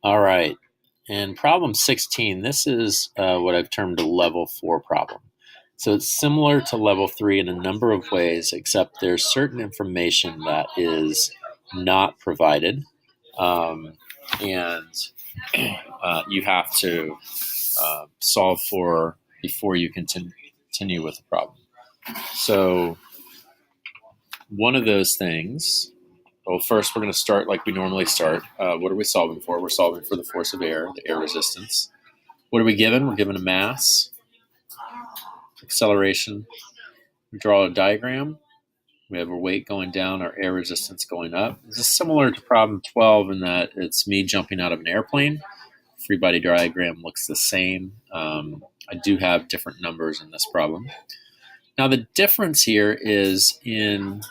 All right. And problem 16, this is what I've termed a level 4 problem. So it's similar to level 3 in a number of ways, except there's certain information that is not provided. Um, and you have to solve for before you continue with the problem. So one of those things, well, first we're going to start like we normally start. What are we solving for? We're solving for the force of air, the air resistance. What are we given? We're given a mass, acceleration. We draw a diagram. We have our weight going down, our air resistance going up. This is similar to problem 12 in that it's me jumping out of an airplane. Free body diagram looks the same. I do have different numbers in this problem. Now the difference here is in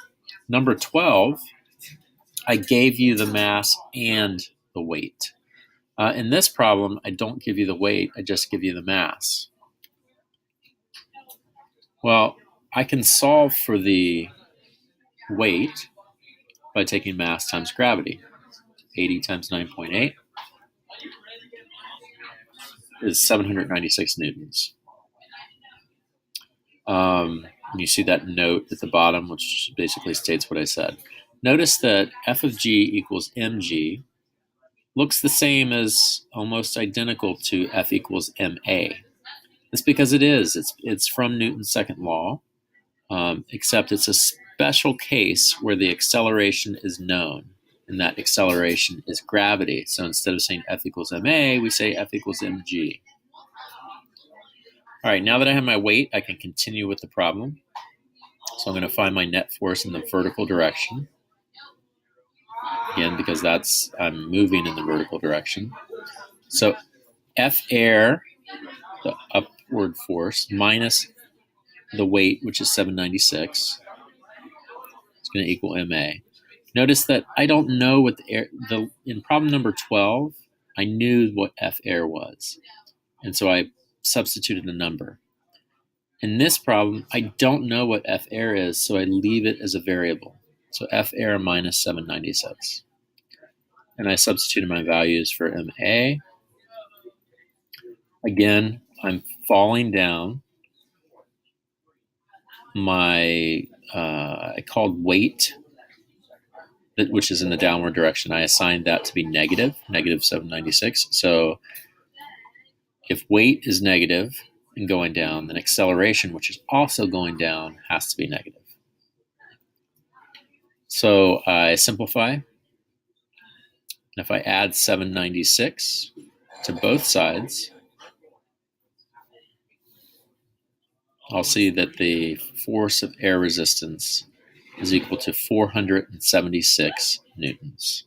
number 12, I gave you the mass and the weight. In this problem, I don't give you the weight, I just give you the mass. Well, I can solve for the weight by taking mass times gravity. 80 times 9.8 is 796 newtons. You see that note at the bottom, which basically states what I said. Notice that f of g equals mg looks the same as almost identical to f equals ma. That's because it is. It's from Newton's second law, except it's a special case where the acceleration is known, and that acceleration is gravity. So instead of saying f equals ma, we say f equals mg. All right, now that I have my weight, I can continue with the problem. So I'm going to find my net force in the vertical direction. Again, because I'm moving in the vertical direction. So F air, the upward force, minus the weight, which is 796, is going to equal ma. Notice that I don't know what in problem number 12, I knew what F air was. And so I substituted a number. In this problem, I don't know what F air is, so I leave it as a variable. So F air minus 796. And I substituted my values for MA. Again, I'm falling down. I called weight, which is in the downward direction. I assigned that to be negative 796. So if weight is negative and going down, then acceleration, which is also going down, has to be negative. So I simplify. And if I add 796 to both sides, I'll see that the force of air resistance is equal to 476 newtons.